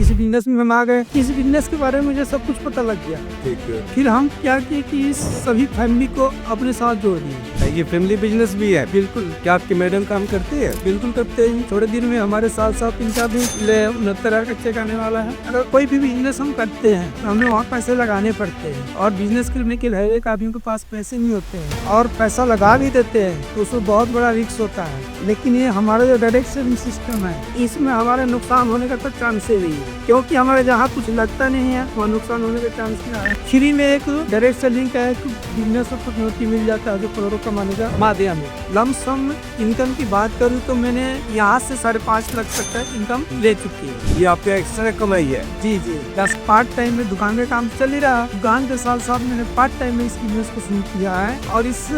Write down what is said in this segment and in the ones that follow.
इस बिजनेस में हम आ गए। इस बिजनेस के बारे में मुझे सब कुछ पता लग गया। ठीक है। फिर हम क्या किए कि इस सभी फैमिली को अपने साथ जोड़ दिए। ये फैमिली बिजनेस भी है। बिल्कुल। क्या आपकी मैडम काम करती है? बिल्कुल करते हैं। थोड़े दिन में हमारे साथ साथ 69 कच्चे आने वाला है। अगर कोई भी बिजनेस हम करते हैं तो हमें वहाँ पैसे लगाने पड़ते हैं, और बिजनेस करने के लिए एक आदमी के पास पैसे नहीं होते हैं, और पैसा लगा भी देते हैं तो उसमें बहुत बड़ा रिस्क होता है। लेकिन ये हमारा जो डायरेक्ट सेविंग सिस्टम है, इसमें हमारे नुकसान होने का कोई चांस ही नहीं है, क्योंकि हमारे जहाँ कुछ लगता नहीं है वहाँ नुकसान होने का चांस क्या है। फ्री में एक डायरेक्ट सेलिंग का एक बिजनेस अपॉर्चुनिटी मिल जाता है जो करोड़ों कमाने का माध्यम है। लमसम इनकम की बात करूँ तो मैंने यहाँ से 5.5 लाख तक का इनकम ले चुकी है। ये आपका एक्स्ट्रा कमाई है? जी जी। बस पार्ट टाइम में दुकान का काम चल ही रहा। दुकान के साथ साथ मैंने पार्ट टाइम में इस बिजनेस को शुरू किया है, और इस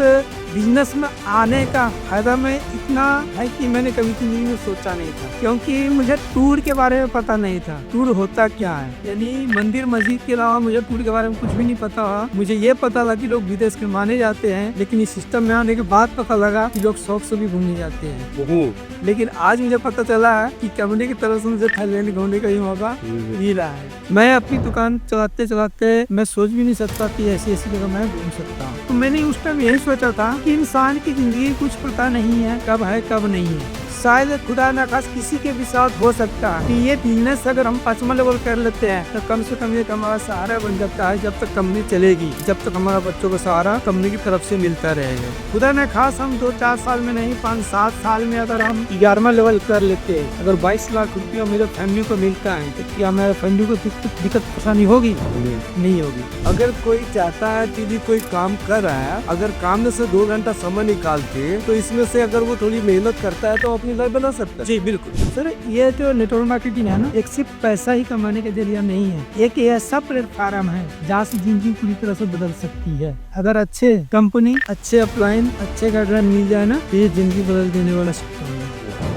बिजनेस में आने का फायदा में इतना है कि मैंने कभी जिंदगी में सोचा नहीं था, क्योंकि मुझे टूर के बारे में पता नहीं था। टूर होता क्या है, यानी मंदिर मस्जिद के अलावा मुझे टूर के बारे में कुछ भी नहीं पता। मुझे ये पता लगा कि लोग विदेश के माने जाते हैं, लेकिन इस सिस्टम में आने के बाद पता लगा कि लोग शौक से भी घूमने जाते हैं। लेकिन आज मुझे पता चला है कि कंपनी की तरफ से मुझे थाईलैंड घूमने का ही मौका मिला है। मैं अपनी दुकान चलाते चलाते मैं सोच भी नहीं सकता कि ऐसी ऐसी जगह मैं घूम सकता हूँ। तो मैंने उस टाइम यही सोचा था कि इंसान की जिंदगी कुछ पता नहीं है कब नहीं है। शायद खुदा न खास किसी के भी साथ हो सकता है कि ये बिजनेस अगर हम 5वां लेवल कर लेते हैं तो कम से कम ये हमारा सहारा बन जाता है। जब तक कंपनी चलेगी, जब तक हमारा बच्चों को सहारा कंपनी की तरफ से मिलता रहेगा। खुदा न खास हम 2-4 साल में नहीं, 5-7 साल में अगर हम 11वां लेवल कर लेते हैं, अगर 22 लाख रुपया मेरे फैमिली को मिलता है, तो क्या मेरे फैमिली को दिक्कत परेशानी होगी? नहीं होगी। अगर कोई चाहता है कि भी कोई काम कर रहा है, अगर काम में से 2 घंटा समय निकाल के, तो इसमें से अगर वो थोड़ी मेहनत करता है तो अपनी लाइफ बना सकता है। जी बिल्कुल सर। ये जो नेटवर्क मार्केटिंग है ना, एक सिर्फ पैसा ही कमाने का जरिया नहीं है, एक ऐसा प्लेटफॉर्म है जहाँ से जिंदगी पूरी तरह से बदल सकती है। अगर अच्छे कंपनी, अच्छे अपलाइन, अच्छे गाइडलाइन मिल जाए ना, तो ये जिंदगी बदल देने वाला सिस्टम है,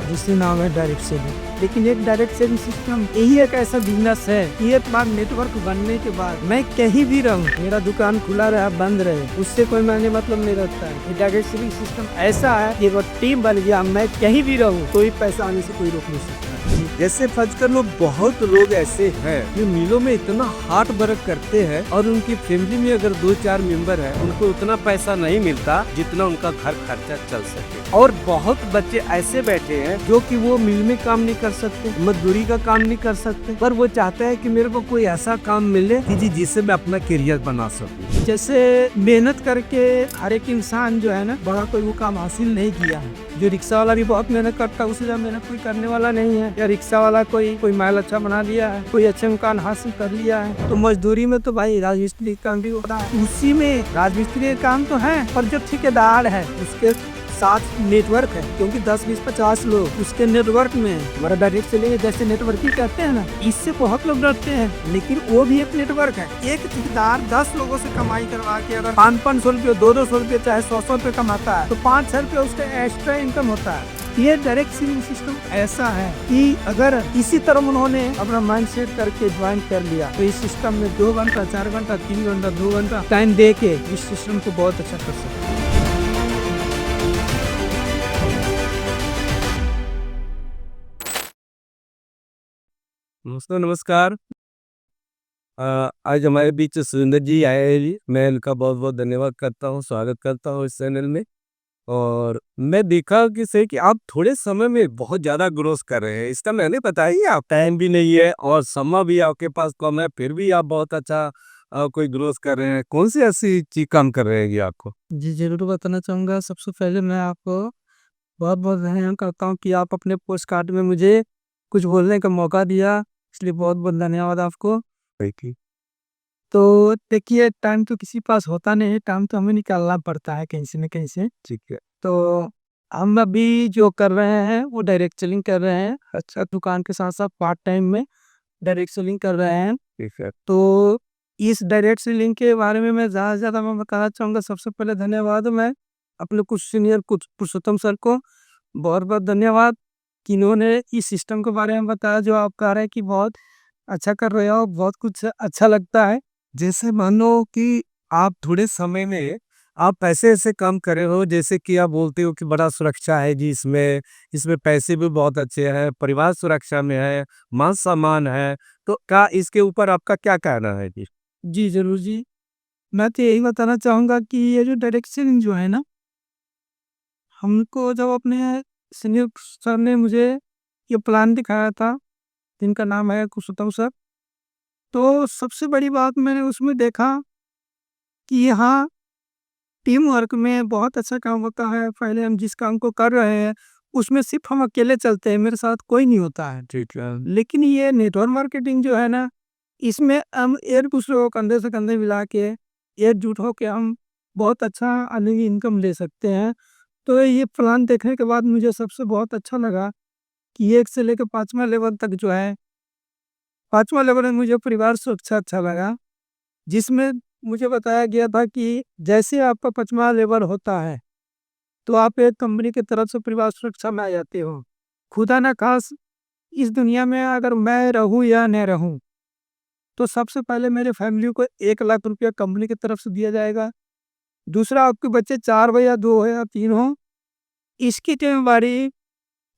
जिससे नाम है डायरेक्ट सेलिंग। लेकिन एक डायरेक्ट सेलिंग सिस्टम यही एक ऐसा बिजनेस है, ये बार नेटवर्क बनने के बाद मैं कहीं भी रहूं, मेरा दुकान खुला रहा बंद रहे, उससे कोई मायने मतलब नहीं रखता है। ये डायरेक्ट सेलिंग सिस्टम ऐसा है कि वो टीम बन गया, मैं कहीं भी रहूं, कोई पैसा आने से कोई रोक नहीं सकता। जैसे फंसकर लोग, बहुत लोग ऐसे हैं जो मिलों में इतना हार्ड वर्क करते हैं, और उनकी फैमिली में अगर 2-4 मेंबर है, उनको उतना पैसा नहीं मिलता जितना उनका घर खर्चा चल सके। और बहुत बच्चे ऐसे बैठे हैं जो कि वो मिल में काम नहीं कर सकते, मजदूरी का काम नहीं कर सकते, पर वो चाहते हैं कि मेरे को कोई ऐसा काम मिले कि जिससे मैं अपना करियर बना सकूं। जैसे मेहनत करके हर एक इंसान जो है ना, बड़ा कोई वो काम हासिल नहीं किया है। जो रिक्शा वाला भी बहुत मेहनत करता है, उससे ज्यादा मेहनत कोई करने वाला नहीं है। या रिक्शा वाला कोई माल अच्छा बना लिया है, कोई अच्छे मकान हासिल कर लिया है, तो मजदूरी में तो भाई राजमिस्त्री का काम भी होता है। उसी में राजमिस्त्री का काम तो है, पर जो ठेकेदार है उसके साथ नेटवर्क है, क्योंकि 10-20-50 लोग उसके नेटवर्क में हमारा डायरेक्ट सेलिंग जैसे नेटवर्किंग कहते हैं ना, इससे बहुत लोग डरते हैं, लेकिन वो भी एक नेटवर्क है। एक ठेकेदार 10 लोगों से कमाई करवा के अगर 500-500 रुपये, 200-200 रुपये, चाहे 100-100 रुपये कमाता है, तो 5-6 रुपये उसका एक्स्ट्रा इनकम होता है। ये डायरेक्ट सेलिंग सिस्टम ऐसा है कि अगर इसी तरह उन्होंने अपना माइंड सेट करके ज्वाइन कर लिया, तो इस सिस्टम में 2 घंटा, 4 घंटा, 3 घंटा, 2 घंटा टाइम दे के इस सिस्टम को बहुत अच्छा कर सकते हैं। दोस्तों नमस्कार। आज हमारे बीच सुरेंद्र जी आए हैं जी। मैं इनका बहुत बहुत धन्यवाद करता हूँ, स्वागत करता हूँ इस चैनल में। और मैं देखा कि सही कि आप थोड़े समय में बहुत ज़्यादा ग्रोथ कर रहे हैं। इसका मैंने बताया ही, आप टाइम भी नहीं है और समय भी आपके पास कम है, फिर भी आप बहुत अच्छा कोई ग्रोथ कर रहे हैं। कौन सी ऐसी चीज काम कर रहे हैं ये आपको? जी जरूर बताना चाहूँगा। सबसे पहले मैं आपको बहुत बहुत धन्यवाद करता हूँ कि आप अपने पोस्ट कार्ड में मुझे कुछ बोलने का मौका दिया, इसलिए बहुत बहुत धन्यवाद आपको। ठीक तो देखिए, टाइम तो किसी पास होता नहीं है, टाइम तो हमें निकालना पड़ता है कहीं से न कहीं से। है। तो हम अभी जो कर रहे हैं वो डायरेक्ट सेलिंग कर रहे हैं। अच्छा, दुकान के साथ साथ पार्ट टाइम में डायरेक्ट सेलिंग कर रहे हैं। ठीक है। तो इस डायरेक्ट सेलिंग के बारे में मैं ज़्यादा से ज़्यादा मैं बताना चाहूँगा। सबसे पहले धन्यवाद मैं अपने कुछ सीनियर, कुछ पुरुषोत्तम सर को बहुत बहुत धन्यवाद कि इन्होंने इस सिस्टम के बारे में बताया, जो आप कह रहे हैं कि बहुत अच्छा कर रहे हो, बहुत कुछ अच्छा लगता है। जैसे मानो कि आप थोड़े समय में आप पैसे ऐसे कम करे हो जैसे कि आप बोलते हो कि बड़ा सुरक्षा है जी इसमें, इसमें पैसे भी बहुत अच्छे हैं, परिवार सुरक्षा में है, मान-सम्मान है, तो क्या इसके ऊपर आपका क्या कहना है जी? जी, ज़रूर जी। मैं तो यही बताना चाहूँगा कि ये जो डायरेक्शन जो है ना, हमको जब अपने सीनियर सर ने मुझे ये प्लान दिखाया था, जिनका नाम है कुशोत्तम सर, तो सबसे बड़ी बात मैंने उसमें देखा कि यहाँ टीम वर्क में बहुत अच्छा काम होता है। पहले हम जिस काम को कर रहे हैं, उसमें सिर्फ़ हम अकेले चलते हैं, मेरे साथ कोई नहीं होता है। ठीक है। लेकिन ये नेटवर्क मार्केटिंग जो है ना, इसमें हम एक-दूसरे को कंधे से कंधे मिला के, एकजुट होके हम बहुत अच्छा अर्निंग इनकम ले सकते हैं। तो ये प्लान देखने के बाद मुझे सबसे बहुत अच्छा लगा कि 1 से लेकर 5वाँ लेवल तक जो है, 5वाँ लेवल में मुझे परिवार सुरक्षा अच्छा लगा, जिसमें मुझे बताया गया था कि जैसे आपका 5वाँ लेवल होता है, तो आप एक कंपनी की तरफ से परिवार सुरक्षा में आ जाते हो। खुदा ना ख़ास इस दुनिया में अगर मैं रहूँ या न रहूँ, तो सबसे पहले मेरे फैमिली को 1 लाख रुपया कंपनी की तरफ से दिया जाएगा। दूसरा आपके बच्चे 4 हो या 2 हो या 3 हो, इसकी ज़िम्मेवारी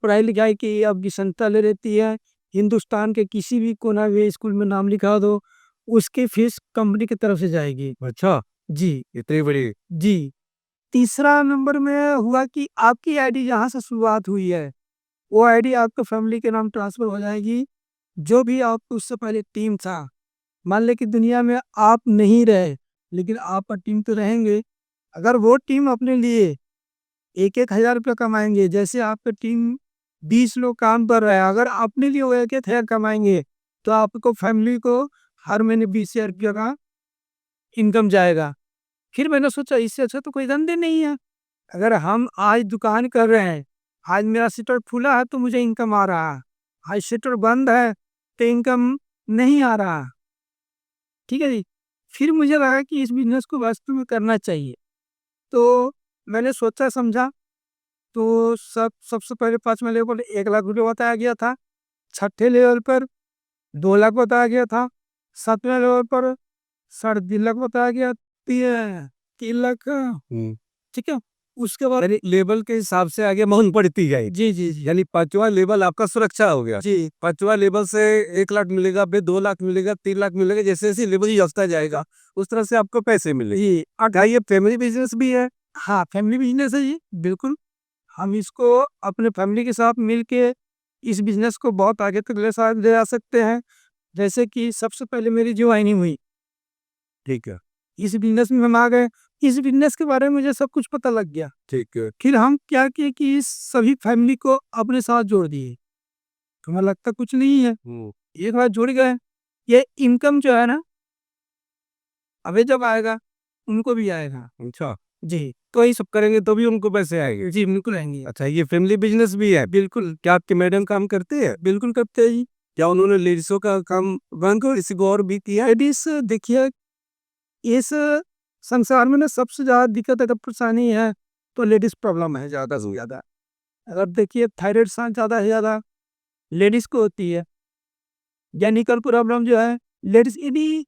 पढ़ाई-लिखाई की आपकी संस्था ले लेती है। हिंदुस्तान के किसी भी कोना में स्कूल में नाम लिखा दो, उसकी फीस कंपनी की तरफ से जाएगी। अच्छा, जी, इतनी बड़ी जी। तीसरा नंबर में हुआ कि आपकी आईडी जहाँ से शुरुआत हुई है, वो आईडी आपके फैमिली के नाम ट्रांसफ़र हो जाएगी। जो भी आपका उससे पहले टीम था, मान लें कि दुनिया में आप नहीं रहे, लेकिन आपका टीम तो रहेंगे। अगर वो टीम अपने लिए 1-1 हज़ार रुपये कमाएँगे, जैसे आपकी टीम 20 लोग काम कर रहे हैं, अगर अपने लिए वो 1-1 हज़ार कमाएँगे, तो आपको फैमिली को हर महीने 20,000 रुपये का इनकम जाएगा। फिर मैंने सोचा इससे अच्छा तो कोई धंधे नहीं है। अगर हम आज दुकान कर रहे हैं, आज मेरा शटर खुला है तो मुझे इनकम आ रहा है, आज शटर बंद है तो इनकम नहीं आ रहा। ठीक है जी? फिर मुझे लगा कि इस बिज़नेस को वास्तव में करना चाहिए। तो मैंने सोचा समझा, तो सबसे पहले 5वें लेवल पर 1 लाख रुपए बताया गया था, छठे लेवल पर 2 लाख बताया गया था, 7वें लेवल पर साढ़े 3 लाख बताया गया, 3 लाख, हुँ। ठीक है? उसके बाद यानी लेवल के हिसाब से आगे माँग बढ़ती जाएगी। जी, जी, जी। यानी 5वाँ लेवल आपका सुरक्षा हो गया। जी, 5वाँ लेवल से 1 लाख मिलेगा, फिर 2 लाख मिलेगा, 3 लाख मिलेगा, जैसे-जैसे लेवल बढ़ता जाएगा, उस तरह से आपको पैसे मिलेंगे। जी। क्या ये फैमिली बिज़नेस भी है? हाँ, फैमिली बिज़नेस है ये, बिल्कुल। हम इसको अपने फैमिली के साथ मिल के इस बिज़नेस को बहुत आगे तक ले जा सकते हैं। जैसे कि सबसे पहले मेरी जॉइनिंग हुई, ठीक है, इस बिज़नेस में हम आ गए। इस बिज़नेस के बारे में मुझे सब कुछ पता लग गया। ठीक है। फिर हम क्या किए कि इस सभी फैमिली को अपने साथ जोड़ दिए। हमें लगता कुछ नहीं है, हुँ, एक बार जुड़ गए, ये इनकम जो है ना, हमें जब आएगा, उनको भी आएगा। अच्छा, जी, तो ये सब करेंगे तो भी उनको पैसे आएँगे? जी, बिल्कुल आएँगे। अच्छा, ये फैमिली बिज़नेस भी है? बिल्कुल, क्या आपकी मैडम काम करती है? बिल्कुल करते हैं जी। क्या उन्होंने लेडीज़ों का काम बंद कर किसी को और भी किया है? लेडीज़ देखिए, इस संसार में ना सबसे ज़्यादा दिक्कत अगर परेशानी है, तो लेडीज़ प्रॉब्लम है ज़्यादा से ज़्यादा। अगर देखिए थायराइड सांस ज़्यादा से ज़्यादा लेडीज़ को होती है। जेनिकल प्रॉब्लम जो है लेडीज़ यदि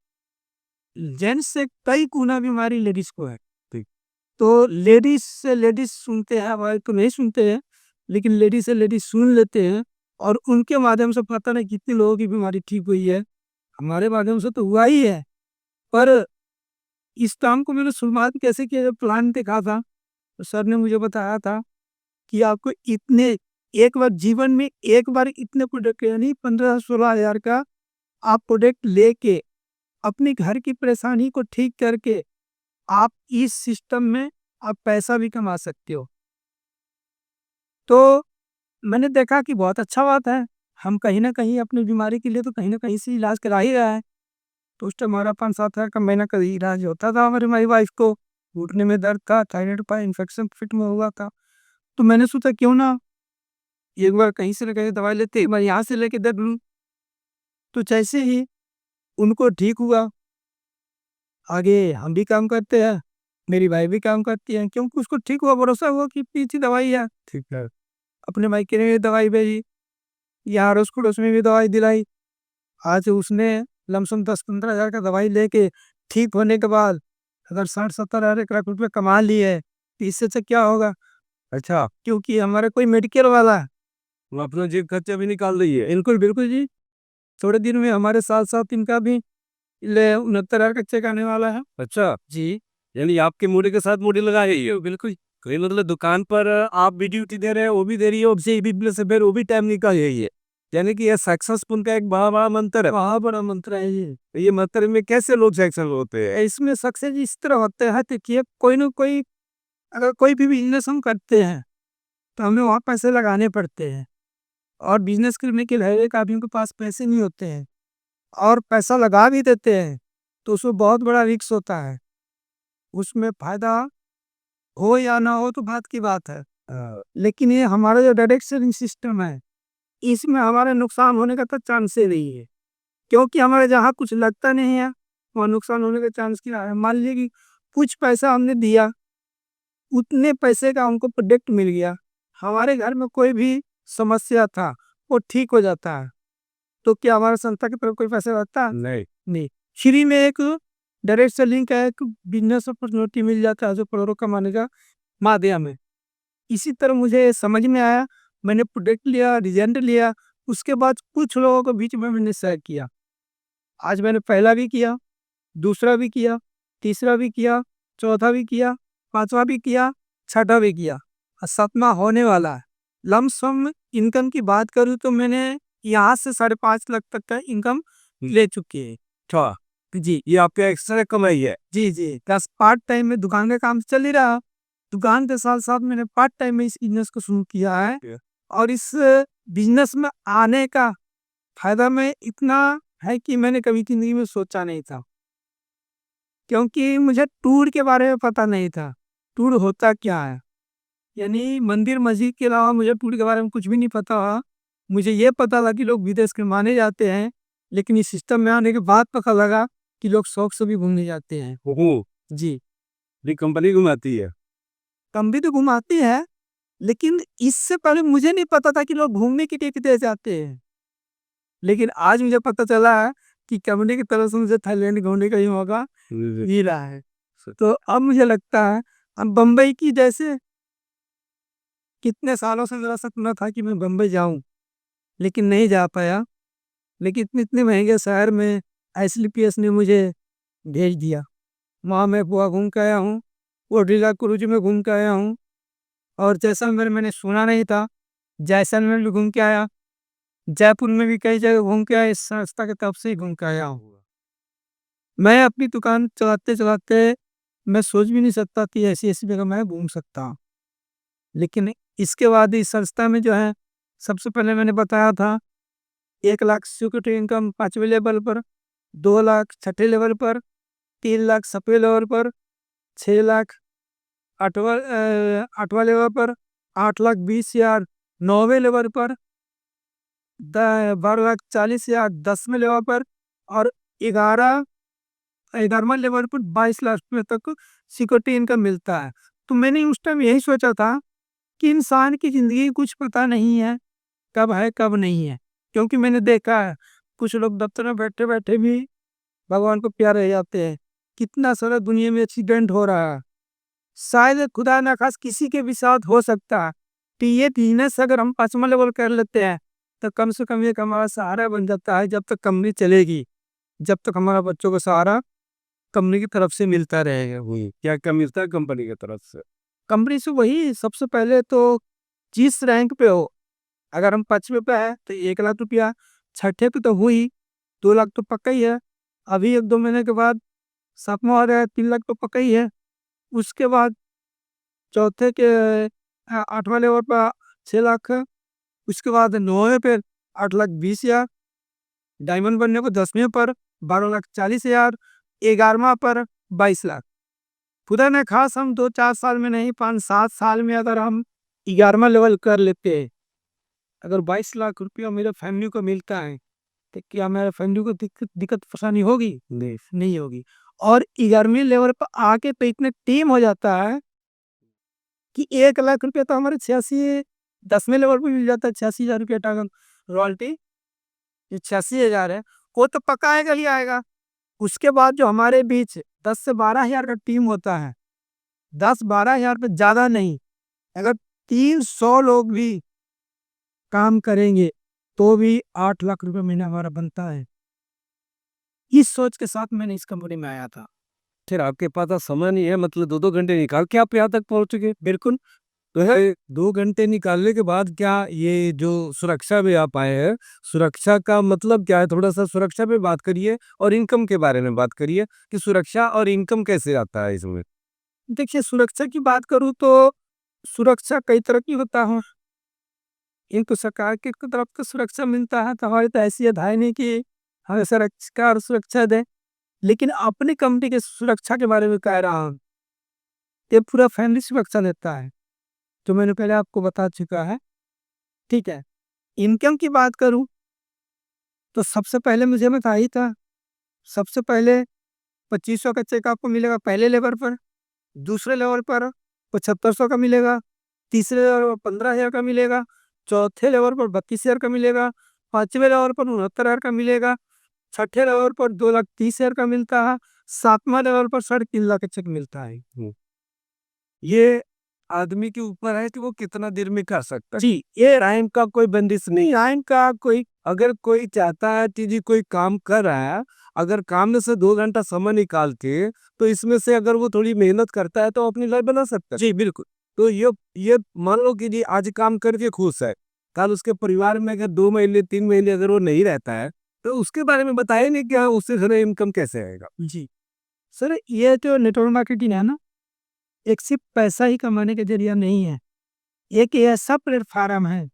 जेंट्स से कई गुना बीमारी लेडीज़ को है। ठीक। तो लेडीज़ से लेडीज़ सुनते हैं, हमारे तो नहीं सुनते हैं, लेकिन लेडीज़ से लेडीज़ सुन लेते हैं और उनके माध्यम से पता नहीं कितने लोगों की बीमारी ठीक हुई है। हमारे माध्यम से तो हुआ ही है, पर इस काम को मैंने शुरुआत कैसे किया, जब प्लान देखा था, तो सर ने मुझे बताया था कि आपको इतने एक बार जीवन में एक बार इतने प्रोडक्ट यानी 15-16 हज़ार का आप प्रोडक्ट लेके अपने घर की परेशानी को ठीक करके आप इस सिस्टम में आप पैसा भी कमा सकते हो। तो मैंने देखा कि बहुत अच्छा बात है। हम कहीं न कहीं अपनी बीमारी के लिए तो कहीं न कहीं से इलाज करा ही रहा है। तो उस टाइम हमारा 5-7 हज़ार का महीना का इलाज होता था हमारी मेरी वाइफ़ को। घुटने में दर्द था, थायराइड था, इन्फेक्शन पेट में हुआ था। तो मैंने सोचा क्यों ना एक बार कहीं से न कहीं दवाई लेते, एक बार यहाँ से लेके देख लूँ। तो जैसे ही उनको ठीक हुआ, आगे हम भी काम करते हैं, मेरी वाइफ़ भी काम करती है, क्योंकि उसको ठीक हुआ, भरोसा हुआ कि इतनी अच्छी दवाई है। ठीक है। अपने मायके में भी दवाई भेजी, यहाँ अड़ोस-पड़ोस में भी दवाई दिलाई। आज उसने लमसम 10-15 हज़ार का दवाई लेके ठीक होने के बाद अगर 60-70 लाख रुपए कमा लिए तो इससे अच्छा क्या होगा? अच्छा, क्योंकि हमारा कोई मेडिकल वाला है। वो अपना जेब खर्चा भी निकाल रही है। बिल्कुल, बिल्कुल जी। थोड़े दिन में हमारे साथ-साथ इनका भी ले 69,000 का चेक आने वाला है। अच्छा, जी, यानी आपके मूड़ी के साथ मूड़ी लगा रही है। बिल्कुल। कहीं मतलब दुकान पर आप भी ड्यूटी दे रहे हैं, वो भी दे रही है, उससे भी प्लस फिर वो भी टाइम निकाल रही है। यानी कि ये सक्सेसफुल का एक बड़ा-बड़ा मंत्र है। बहुत बड़ा मंत्र है ये। तो ये मंत्र में कैसे लोग सक्सेस होते हैं? इसमें सक्सेस इस तरह होते हैं, देखिए कोई न कोई अगर कोई भी बिज़नेस हम करते हैं, तो हमें वहाँ पैसे लगाने पड़ते हैं और बिज़नेस करने के लिए हर एक आदमी के पास पैसे नहीं होते हैं और पैसा लगा भी देते हैं, तो उसमें बहुत बड़ा रिस्क होता है। उसमें फ़ायदा हो या ना हो तो बात की बात है। लेकिन ये हमारा जो डायरेक्ट सेलिंग सिस्टम है, इसमें हमारा नुकसान होने का तो चांस ही नहीं है। क्योंकि हमारे जहाँ कुछ लगता नहीं है, वहाँ नुकसान होने का चांस क्या है? मान लीजिए कि कुछ पैसा हमने दिया, उतने पैसे का हमको प्रोडक्ट मिल गया, हमारे घर में कोई भी समस्या था, वो ठीक हो जाता है। तो क्या हमारा संस्था की तरफ कोई पैसा लगता है? नहीं, नहीं। फ्री में एक डायरेक्ट सेलिंग का एक बिज़नेस अपॉर्चुनिटी मिल जाता है जो करोड़ों कमाने का माध्यम है। इसी तरह मुझे समझ में आया, मैंने प्रोडक्ट लिया, रिज़ल्ट लिया, उसके बाद कुछ लोगों के बीच में मैंने शेयर किया। आज मैंने पहला भी किया, दूसरा भी किया, तीसरा भी किया, चौथा भी किया, पाँचवाँ भी किया, छठा भी किया और सातवाँ होने वाला है। लमसम इनकम की बात करूँ तो मैंने यहाँ से 5.5 लाख तक का इनकम ले चुकी है। अच्छा, जी, ये आपका एक्स्ट्रा कमाई है। जी, जी। प्लस पार्ट टाइम में दुकान का काम चल ही रहा। दुकान के साथ-साथ मैंने पार्ट टाइम में इस बिज़नेस को शुरू किया है और इस बिज़नेस में आने का फ़ायदा में इतना है कि मैंने कभी ज़िंदगी में सोचा नहीं था। क्योंकि मुझे टूर के बारे में पता नहीं था। टूर होता क्या है? यानी मंदिर मस्जिद के अलावा मुझे टूर के बारे में कुछ भी नहीं पता था। मुझे ये पता था कि लोग विदेश के माने जाते हैं, लेकिन इस सिस्टम में आने के बाद पता लगा कि लोग शौक से भी घूमने जाते हैं। ओहो! जी, ये कंपनी घुमाती है। कंपनी तो घुमाती है, लेकिन इससे पहले मुझे नहीं पता था कि लोग घूमने के लिए विदेश जाते हैं। लेकिन आज मुझे पता चला है कि कंपनी की तरफ से मुझे थाईलैंड घूमने का ही मौका मिला है। तो अब मुझे लगता है अब बम्बई की जैसे कितने सालों से मेरा सपना था कि मैं बम्बई जाऊं, लेकिन नहीं जा पाया। लेकिन इतने इतने महंगे शहर में एसलीपीएस ने मुझे भेज दिया। वहाँ मैं गोवा घूम के आया हूँ, ओडिला क्रूज में घूम के आया हूँ और जैसलमेर मैंने सुना नहीं था, जैसलमेर भी घूम के आया। जयपुर में भी कई जगह घूम के आया, इस संस्था की तरफ से ही घूम के आया हूँ। मैं अपनी दुकान चलाते चलाते मैं सोच भी नहीं सकता कि ऐसी ऐसी जगह मैं घूम सकता हूँ। लेकिन इसके बाद इस संस्था में जो है, सबसे पहले मैंने बताया था 1 लाख सिक्योरिटी इनकम 5वें लेवल पर, 2 लाख छठे लेवल पर, 3 लाख 7वें लेवल पर, 6 लाख 8वां लेवल पर, 8,20,000 9वें लेवल पर, 12,40,000 10वें लेवल पर और 11 11वां लेवल पर 22 लाख रुपये तक सिक्योरिटी इनकम मिलता है। तो मैंने उस टाइम यही सोचा था कि इंसान की ज़िंदगी कुछ पता नहीं है, कब नहीं है। क्योंकि मैंने देखा है, कुछ लोग दफ्तर में बैठे-बैठे भी भगवान को प्यारे रह जाते हैं। कितना सारा दुनिया में एक्सीडेंट हो रहा है। शायद खुदा ना ख़ास्ता किसी के भी साथ हो सकता है। तो ये बिज़नेस अगर हम 5वां लेवल कर लेते हैं, तो कम से कम एक हमारा सहारा बन जाता है जब तक कंपनी चलेगी। जब तक हमारा बच्चों को सहारा कंपनी की तरफ से मिलता रहेगा। क्या-क्या मिलता है कंपनी की तरफ से? कंपनी से वही सबसे पहले तो जिस रैंक पे हो, अगर हम 5वें पे हैं तो 1 लाख रुपया, छठे पे तो हुई 2 लाख तो पक्का ही है। अभी 1-2 महीने के बाद 7वां आ रहा है 3 लाख तो पक्का ही है। उसके बाद चौथे के 8वां लेवल पर 6 लाख है। उसके बाद 9वें पे 8,20,000, डायमंड बनने को 10वें पर 12,40,000, 11वां पर 22 लाख। खुदा न खास हम 2-4 साल में नहीं 5-7 साल में अगर हम 11वां लेवल कर लेते हैं, अगर 22 लाख रुपया मेरे फैमिली को मिलता है, तो क्या मेरे फैमिली को दिक्कत दिक्कत परेशानी होगी? नहीं होगी। और 11वें लेवल पर आके तो इतने टीम हो जाता है कि 1 लाख रुपया तो हमारे 86 10वें लेवल पे मिल जाता है, 86,000 रुपया टर्न रॉयल्टी। ये 86,000 है, वो तो पक्का आएगा ही आएगा। उसके बाद जो हमारे बीच 10 से 12,000 का टीम होता है। 10-12,000 पे ज़्यादा नहीं। अगर 300 लोग भी काम करेंगे तो भी 8 लाख रुपए महीना हमारा बनता है। इस सोच के साथ मैंने इस कंपनी में आया था। फिर आपके पास अब समय नहीं है, मतलब 2-2 घंटे निकाल के आप यहाँ तक पहुँच गए। बिल्कुल। तो है 2 घंटे निकालने के बाद क्या ये जो सुरक्षा में आप आए हैं, सुरक्षा का मतलब क्या है? थोड़ा-सा सुरक्षा पे बात करिए और इनकम के बारे में बात करिए कि सुरक्षा और इनकम कैसे आता है इसमें? देखिए, सुरक्षा की बात करूँ तो सुरक्षा कई तरह की होता है। इनको सरकार की तरफ से सुरक्षा मिलता है तो हमारी तो हैसियत है नहीं कि हमें सरकार सुरक्षा दे। लेकिन अपनी कंपनी की सुरक्षा के बारे में कह रहा हूँ, ये पूरा फैमिली सुरक्षा देता है, जो मैंने पहले आपको बता चुका है। ठीक है। इनकम की बात करूँ तो सबसे पहले मुझे बता ही था, सबसे पहले 2500 का चेक आपको मिलेगा पहले लेवल पर, दूसरे लेवल पर 7500 का मिलेगा, तीसरे लेवल पर 15,000 का मिलेगा, चौथे लेवल पर 32,000 का मिलेगा, पांचवें लेवल पर 69,000 का मिलेगा, छठे लेवल पर 2,30,000 का मिलता है, सातवां लेवल पर 3.5 लाख का चेक मिलता है। ये आदमी के ऊपर है कि वो कितना देर में कर सकता है। जी, ये टाइम का कोई बंदिश नहीं। टाइम का कोई अगर कोई चाहता है कि जी कोई काम कर रहा है, अगर काम में से 2 घंटा समय निकाल के, तो इसमें से अगर वो थोड़ी मेहनत करता है तो अपनी लाइफ बना सकता है। जी, बिल्कुल। तो ये मान लो कि जी आज काम करके खुश है, कल उसके परिवार में अगर 2 महीने 3 महीने अगर वो नहीं रहता है, तो उसके बारे में बताइए नहीं क्या उससे ज़रा इनकम कैसे आएगा? जी। सर, ये जो नेटवर्क मार्केटिंग है ना, एक सिर्फ पैसा ही कमाने का ज़रिया नहीं है। एक ऐसा प्लेटफ़ॉर्म है,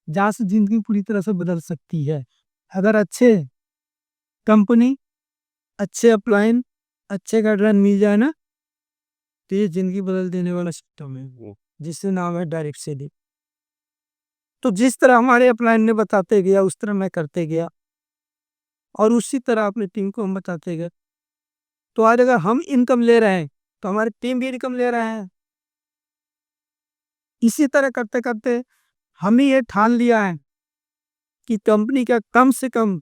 जहाँ से ज़िंदगी पूरी तरह से बदल सकती है। अगर अच्छे कंपनी, अच्छे अपलाइन, अच्छे गाइडलाइन मिल जाए ना, तो ये ज़िंदगी बदल देने वाला सिस्टम है, जिसका नाम है डायरेक्ट सेलिंग। तो जिस तरह हमारे अपलाइन ने बताते गया, उस तरह मैं करते गया और उसी तरह अपनी टीम को हम बताते गए। तो आज अगर हम इनकम ले रहे हैं, तो हमारी टीम भी इनकम ले रहे हैं। इसी तरह करते-करते हमने ये ठान लिया है कि कंपनी का कम से कम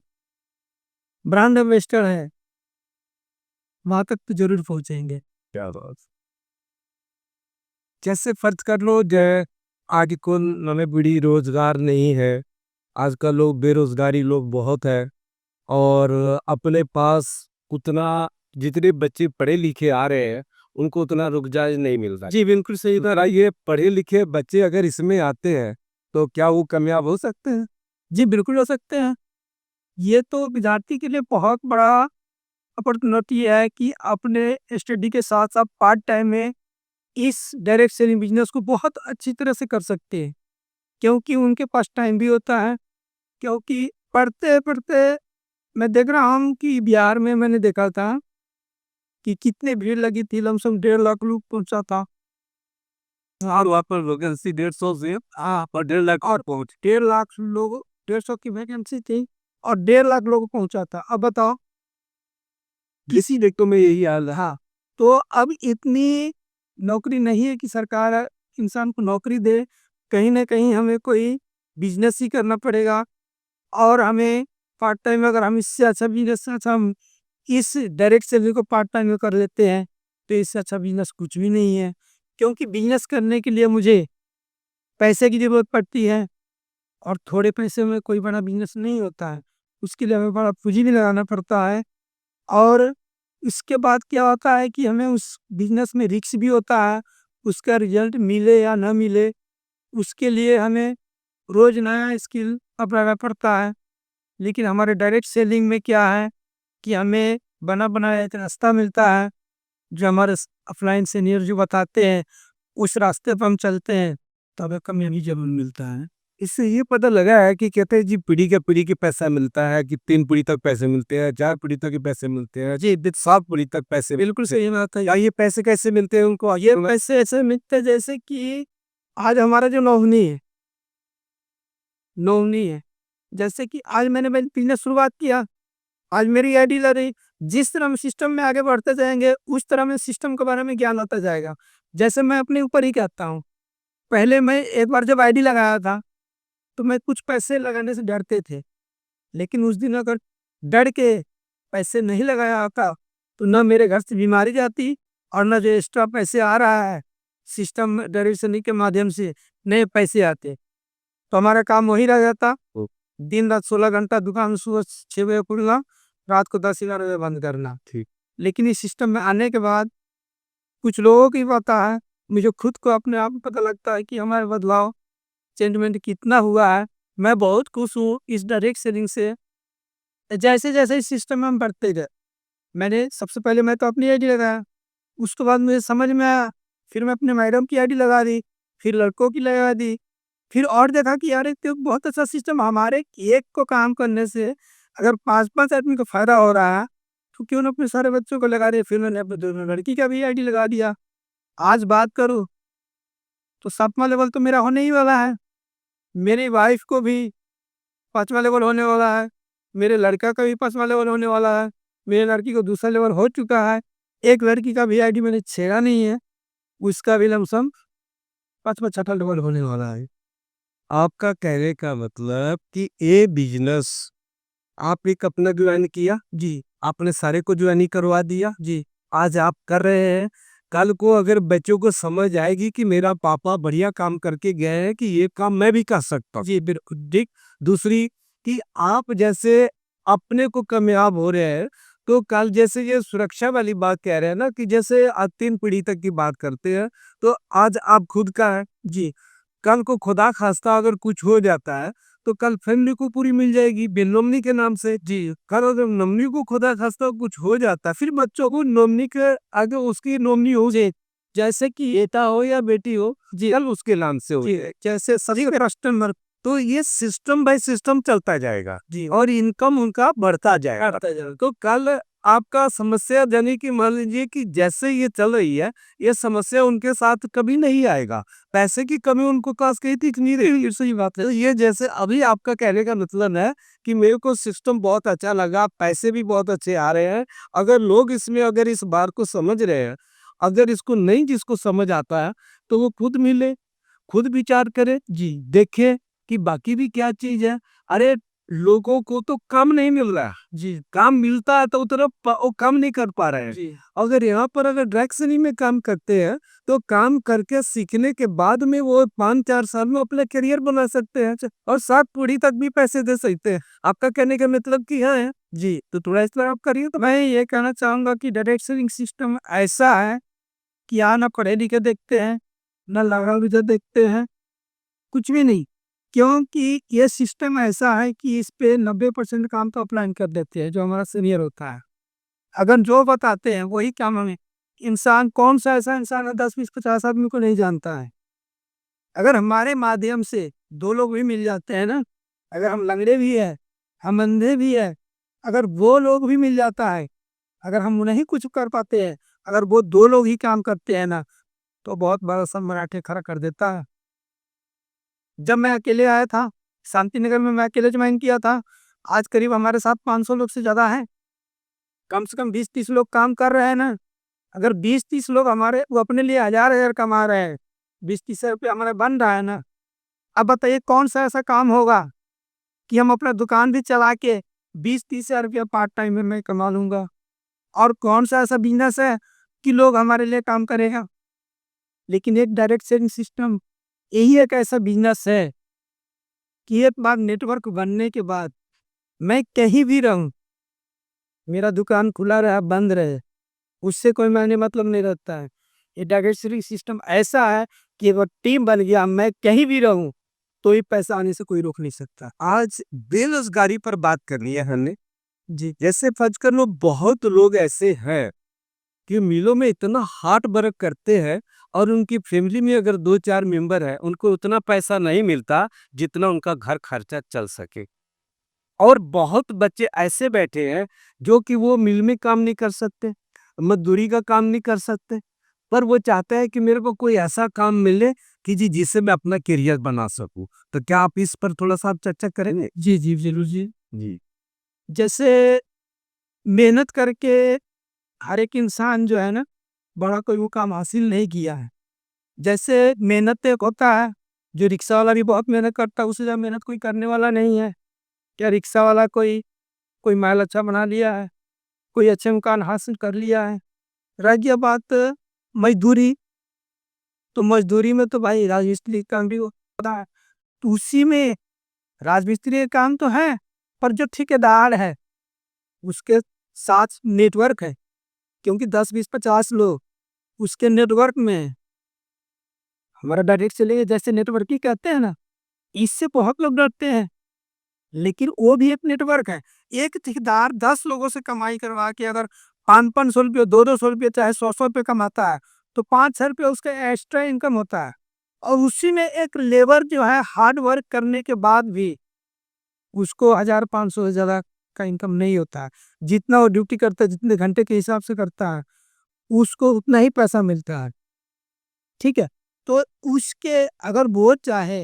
ब्रांड एम्बेसडर है, वहाँ तक तो ज़रूर पहुँचेंगे। क्या बात! जैसे फर्ज कर लो आज को नवी पीढ़ी रोजगार नहीं है, आज का लोग बेरोजगारी लोग बहुत है और अपने पास उतना जितने बच्चे पढ़े लिखे आ रहे हैं उनको उतना रुखसार नहीं मिल रहा है। जी, बिल्कुल सही बात। तरह ये पढ़े लिखे बच्चे अगर इसमें आते हैं तो क्या वो कामयाब हो सकते हैं? जी, बिल्कुल हो सकते हैं। ये तो विद्यार्थी के लिए बहुत बड़ा अपॉर्चुनिटी है कि अपने स्टडी के साथ-साथ पार्ट टाइम में इस डायरेक्ट सेलिंग बिज़नेस को बहुत अच्छी तरह से कर सकते हैं। क्योंकि उनके पास टाइम भी होता है, क्योंकि पढ़ते-पढ़ते मैं देख रहा हूँ कि बिहार में मैंने देखा था कि कितनी भीड़ लगी थी, लमसम 1.5 लाख लोग पहुँचा था। और वहाँ पर वैकेंसी 150 से हाँ, और 1.5 लाख और पहुँच 1.5 लाख लोग 150 की वैकेंसी थी और 1.5 लाख लोग पहुँचा था। अब बताओ किसी देखो में यही हाल है। हाँ, तो अब इतनी नौकरी नहीं है कि सरकार इंसान को नौकरी दे, कहीं न कहीं हमें कोई बिज़नेस ही करना पड़ेगा और हमें पार्ट टाइम अगर हम इससे अच्छा बिज़नेस अच्छा हम इस डायरेक्ट सेलिंग को पार्ट टाइम में कर लेते हैं, तो इससे अच्छा बिज़नेस कुछ भी नहीं है। क्योंकि बिज़नेस करने के लिए मुझे पैसे की ज़रूरत पड़ती है और थोड़े पैसे में कोई बड़ा बिज़नेस नहीं होता है। उसके लिए हमें बड़ा पूँजी भी लगाना पड़ता है और इसके बाद क्या होता है कि हमें उस बिज़नेस में रिस्क भी होता है, उसका रिज़ल्ट मिले या ना मिले, उसके लिए हमें रोज़ नया स्किल अपनाना पड़ता है। लेकिन हमारे डायरेक्ट सेलिंग में क्या है कि हमें बना-बनाया एक रास्ता मिलता है, जो हमारे ऑफ़लाइन सीनियर जो बताते हैं, उस रास्ते पे हम चलते हैं, तो हमें कामयाबी ज़रूर मिलता है। इससे ये पता लगा है कि कहते हैं जी पीढ़ी के पीढ़ी के पैसा मिलता है कि 3 पीढ़ी तक पैसे मिलते हैं, 4 पीढ़ी तक के पैसे मिलते हैं, जी 7 पीढ़ी तक पैसे बिल्कुल मिलते हैं। सही बात है। या ये पैसे कैसे मिलते हैं उनको? ये पैसे ऐसे मिलते हैं जैसे कि आज हमारा जो नोमिनी है, जैसे कि आज मैंने बिज़नेस शुरुआत किया, आज मेरी आईडी लग रही, जिस तरह हम सिस्टम में आगे बढ़ते जाएँगे, उस तरह में सिस्टम के बारे में ज्ञान आता जाएगा। जैसे मैं अपने ऊपर ही कहता हूँ, पहले मैं एक बार जब आईडी लगाया था, तो मैं कुछ पैसे लगाने से डरते थे, लेकिन उस दिन अगर डर के पैसे नहीं लगाया होता, तो ना मेरे घर से बीमारी जाती और ना जो एक्स्ट्रा पैसे आ रहा है सिस्टम डायरेक्शनिंग के माध्यम से नए पैसे आते, तो हमारा काम वही रह जाता। दिन रात 16 घंटा दुकान, सुबह 6 बजे खुलना, रात को 10-11 बजे बंद करना। ठीक। लेकिन इस सिस्टम में आने के बाद कुछ लोगों की पता है, मुझे खुद को अपने आप में पता लगता है कि हमारे बदलाव चेंजमेंट कितना हुआ है। मैं बहुत खुश हूँ इस डायरेक्ट सेलिंग से। जैसे जैसे इस सिस्टम में हम बढ़ते गए, मैंने सबसे पहले मैं तो अपनी आईडी लगाया, उसके बाद मुझे समझ में आया, फिर मैं अपने मैडम की आईडी लगा दी, फिर लड़कों की लगा दी, फिर और देखा कि यार ये तो बहुत अच्छा सिस्टम, हमारे एक को काम करने से अगर 5-5 आदमी को फायदा हो रहा है, तो क्यों ना अपने सारे बच्चों को लगा रहे। फिर मैंने अपने दोनों लड़की का भी आईडी लगा दिया। आज बात करूँ तो 7वां लेवल तो मेरा होने ही वाला है, मेरी वाइफ को भी 5वां लेवल होने वाला है, मेरे लड़का का भी 5वां लेवल होने वाला है, मेरे लड़की को दूसरा लेवल हो चुका है, एक लड़की का भी आईडी मैंने छेड़ा नहीं है, उसका भी लमसम 5वां-6वां लेवल होने वाला है। आपका कहने का मतलब कि ये बिजनेस आप एक अपना ज्वाइन किया, जी, आपने सारे को ज्वाइन करवा दिया, जी, आज आप कर रहे हैं। कल को अगर बच्चों को समझ आएगी कि मेरा पापा बढ़िया काम करके गए हैं कि ये काम मैं भी कर सकता हूँ। जी, बिल्कुल। ठीक। दूसरी कि आप जैसे अपने को कामयाब हो रहे हैं, तो कल जैसे ये सुरक्षा वाली बात कह रहे हैं ना कि जैसे आज 3 पीढ़ी तक की बात करते हैं, तो आज आप खुद का है। जी, कल को खुदा खास्ता अगर कुछ हो जाता है, तो कल फैमिली को पूरी मिल जाएगी बेनोमनी के नाम से। जी, कल अगर नोमनी को खुदा खास्ता कुछ हो जाता है, फिर बच्चों को नोमनी के आगे उसकी नोमनी हो जाए, जैसे कि बेटा हो या बेटी हो, जी, कल उसके नाम से हो जी, जाए। जैसे सभी कस्टमर। तो ये सिस्टम बाय सिस्टम चलता जाएगा जी, और इनकम उनका बढ़ता जाएगा। बढ़ता जाएगा। तो कल आपका समस्या यानी कि मान लीजिए कि जैसे ये चल रही है, ये समस्या उनके साथ कभी नहीं आएगा। पैसे की कमी उनको खास कहीं दिख नहीं रही। ये सही बात है। तो ये जैसे अभी आपका कहने का मतलब है कि मेरे को सिस्टम बहुत अच्छा लगा, पैसे भी बहुत अच्छे आ रहे हैं। अगर लोग इसमें अगर इस बात को समझ रहे हैं, अगर इसको नहीं जिसको समझ आता है, तो वो खुद मिले, खुद विचार करे, जी, देखे कि बाकी भी क्या चीज है। अरे लोगों को तो काम नहीं मिल रहा है, जी, काम मिलता है तो उतना वो काम नहीं कर पा रहे हैं। जी, अगर यहाँ पर अगर डायरेक्शनिंग में काम करते हैं, तो काम करके सीखने के बाद में वो 5-4 साल में अपना करियर बना सकते हैं और 7 पीढ़ी तक भी पैसे दे सकते हैं। आपका कहने का मतलब कि हाँ है जी। तो थोड़ा इस तरह आप करिए। तो मैं ये कहना चाहूँगा कि डायरेक्ट सेलिंग सिस्टम ऐसा है कि यहाँ ना पढ़े लिखे देखते हैं, ना लगा लुझा देखते हैं, कुछ भी नहीं। क्योंकि ये सिस्टम ऐसा है कि इस पे 90% काम तो ऑफलाइन कर देते हैं, जो हमारा सीनियर होता है। अगर जो बताते हैं वही काम हमें, इंसान कौन-सा ऐसा इंसान है 10, 20, 50 आदमी को नहीं जानता है। अगर हमारे माध्यम से 2 लोग भी मिल जाते हैं ना, अगर हम लंगड़े भी हैं, हम अंधे भी हैं, अगर वो लोग भी मिल जाता है, अगर हम नहीं कुछ कर पाते हैं, अगर वो 2 लोग ही काम करते हैं ना, तो बहुत बड़ा सम्राट खड़ा कर देता है। जब मैं अकेले आया था, शांति नगर में मैं अकेले ज्वाइन किया था, आज करीब हमारे साथ 500 लोग से ज़्यादा हैं। कम से कम 20-30 लोग काम कर रहे हैं ना, अगर 20-30 लोग हमारे वो अपने लिए हज़ार-हज़ार कमा रहे हैं, 20-30 रुपये हमारा बन रहा है ना, अब बताइए कौन-सा ऐसा काम होगा कि हम अपना दुकान भी चला के 20-30 हज़ार रुपया पार्ट टाइम में मैं कमा लूँगा? और कौन-सा ऐसा बिज़नेस है कि लोग हमारे लिए काम करेगा? लेकिन एक डायरेक्ट सेलिंग सिस्टम यही एक ऐसा बिज़नेस है कि एक बार नेटवर्क बनने के बाद मैं कहीं भी रहूँ, मेरा दुकान खुला रहे, बंद रहे, उससे कोई मायने मतलब नहीं रखता है। ये डायरेक्ट सेलिंग सिस्टम ऐसा है कि अगर टीम बन गया, मैं कहीं भी रहूँ, तो ये पैसा आने से कोई रोक नहीं सकता। आज बेरोजगारी पर बात करनी है हमने। जी, जैसे फर्ज कर लो बहुत लोग ऐसे हैं कि मिलों में इतना हार्ड वर्क करते हैं और उनकी फैमिली में अगर 2-4 मेंबर है, उनको उतना पैसा नहीं मिलता जितना उनका घर खर्चा चल सके। और बहुत बच्चे ऐसे बैठे हैं जो कि वो मिल में काम नहीं कर सकते, मजदूरी का काम नहीं कर सकते, पर वो चाहते हैं कि मेरे को कोई ऐसा काम मिले कि जी जिससे मैं अपना करियर बना सकूं। तो क्या आप इस पर थोड़ा सा आप चर्चा करेंगे? जी, जी, ज़रूर जी। जी। जैसे मेहनत करके हर एक इंसान जो है ना, बड़ा कोई वो काम हासिल नहीं किया है। जैसे मेहनत एक होता है, जो रिक्शा वाला भी बहुत मेहनत करता है, उससे ज़्यादा मेहनत कोई करने वाला नहीं है। क्या रिक्शा वाला कोई कोई माल अच्छा बना लिया है? कोई अच्छे मुकाम हासिल कर लिया है। रह गया बात मजदूरी, तो मजदूरी में तो भाई राजमिस्त्री का काम भी होता है। तो उसी में राजमिस्त्री का काम तो है, पर जो ठेकेदार है उसके साथ नेटवर्क है, क्योंकि 10 20 50 लोग उसके नेटवर्क में हैं। हमारा डायरेक्ट सेलिंग जैसे नेटवर्क ही कहते हैं ना, इससे बहुत लोग डरते हैं, लेकिन वो भी एक नेटवर्क है। एक ठेकेदार 10 लोगों से कमाई करवा के अगर 500 500 रुपये 200 200 रुपये चाहे 100 100 रुपये कमाता है, तो 5 6 रुपये उसका एक्स्ट्रा इनकम होता है। और उसी में एक लेबर जो है हार्ड वर्क करने के बाद भी उसको 1000 500 से ज़्यादा का इनकम नहीं होता है। जितना वो ड्यूटी करता है, जितने घंटे के हिसाब से करता है, उसको उतना ही पैसा मिलता है। ठीक है, तो उसके अगर वो चाहे,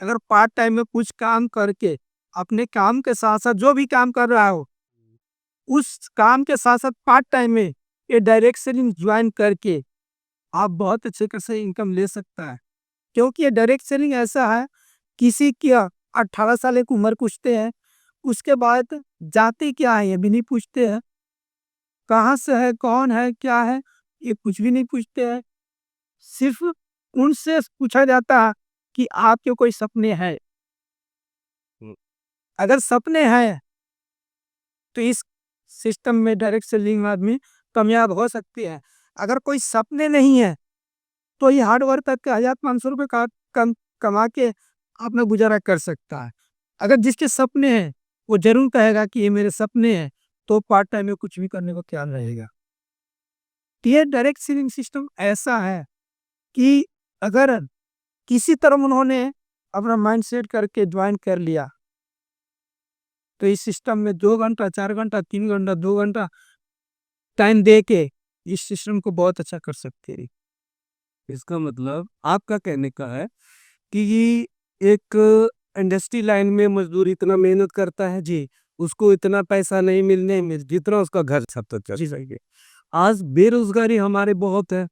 अगर पार्ट टाइम में कुछ काम करके अपने काम के साथ साथ जो भी काम कर रहा हो, उस काम के साथ साथ पार्ट टाइम में ये डायरेक्ट सेलिंग ज्वाइन करके आप बहुत अच्छे खासे इनकम ले सकता है। क्योंकि ये डायरेक्ट सेलिंग ऐसा है, किसी की 18 साल की उम्र पूछते हैं, उसके बाद जाति क्या है ये भी नहीं पूछते हैं, कहाँ से है, कौन है, क्या है, ये कुछ भी नहीं पूछते हैं। सिर्फ उनसे पूछा जाता है कि आपके कोई सपने हैं। अगर सपने हैं तो इस सिस्टम में डायरेक्ट सेलिंग आदमी कामयाब हो सकती है। अगर कोई सपने नहीं है तो ये हार्ड वर्क करके 1000 500 रुपये का कम कमा के अपना गुजारा कर सकता है। अगर जिसके सपने हैं वो जरूर कहेगा कि ये मेरे सपने हैं, तो पार्ट टाइम में कुछ भी करने को तैयार रहेगा। तो ये डायरेक्ट सेलिंग सिस्टम ऐसा है कि अगर किसी तरह उन्होंने अपना माइंड सेट करके ज्वाइन कर लिया, तो इस सिस्टम में 2 घंटा 4 घंटा 3 घंटा 2 घंटा टाइम दे के इस सिस्टम को बहुत अच्छा कर सकते हैं। इसका मतलब आपका कहने का है कि ये एक इंडस्ट्री लाइन में मजदूर इतना मेहनत करता है जी, उसको इतना पैसा नहीं मिलने में जितना उसका घर छत तक जी चल सही है। आज बेरोजगारी हमारे बहुत है।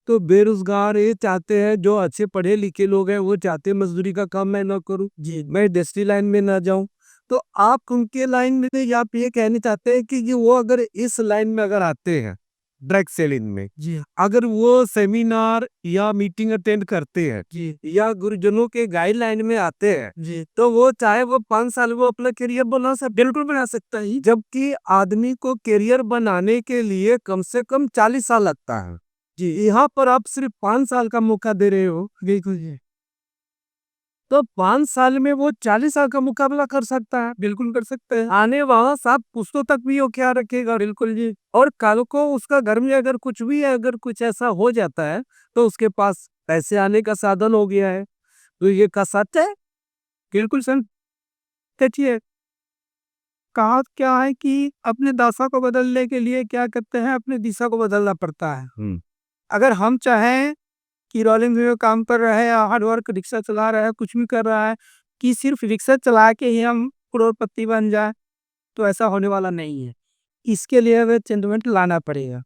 तो बेरोजगार ये चाहते हैं, जो अच्छे पढ़े लिखे लोग हैं वो चाहते हैं मजदूरी का काम मैं ना करूं, जी मैं इंडस्ट्री लाइन में ना जाऊं। तो आप उनके लाइन में या आप ये कहना चाहते हैं कि वो अगर इस लाइन में अगर आते हैं डायरेक्ट सेलिंग में, जी अगर वो सेमिनार या मीटिंग अटेंड करते हैं जी या गुरुजनों के गाइडलाइन में आते हैं, जी तो वो चाहे वो 5 साल वो अपना करियर बना सकते। बिल्कुल बना सकता है। जबकि आदमी को करियर बनाने के लिए कम से कम 40 साल लगता है जी, यहाँ पर आप सिर्फ 5 साल का मौका दे रहे हो, बिल्कुल जी, तो 5 साल में वो 40 साल का मुकाबला कर सकता है। बिल्कुल कर सकते हैं। आने वाला 7 पुश्तों तक भी वो क्या रखेगा। बिल्कुल जी, और कल को उसका घर में अगर कुछ भी है, अगर कुछ ऐसा हो जाता है, तो उसके पास पैसे आने का साधन हो गया है। तो ये का सच है। बिल्कुल सर। देखिए, कहा क्या है कि अपने दशा को बदलने के लिए क्या करते हैं, अपने दिशा को बदलना पड़ता है। अगर हम चाहें कि रोलिंग में काम कर रहे हैं या हार्ड वर्क रिक्शा चला रहा है, कुछ भी कर रहा है, कि सिर्फ रिक्शा चला के ही हम करोड़पति बन जाए, तो ऐसा होने वाला नहीं है। इसके लिए हमें चेंजमेंट लाना पड़ेगा।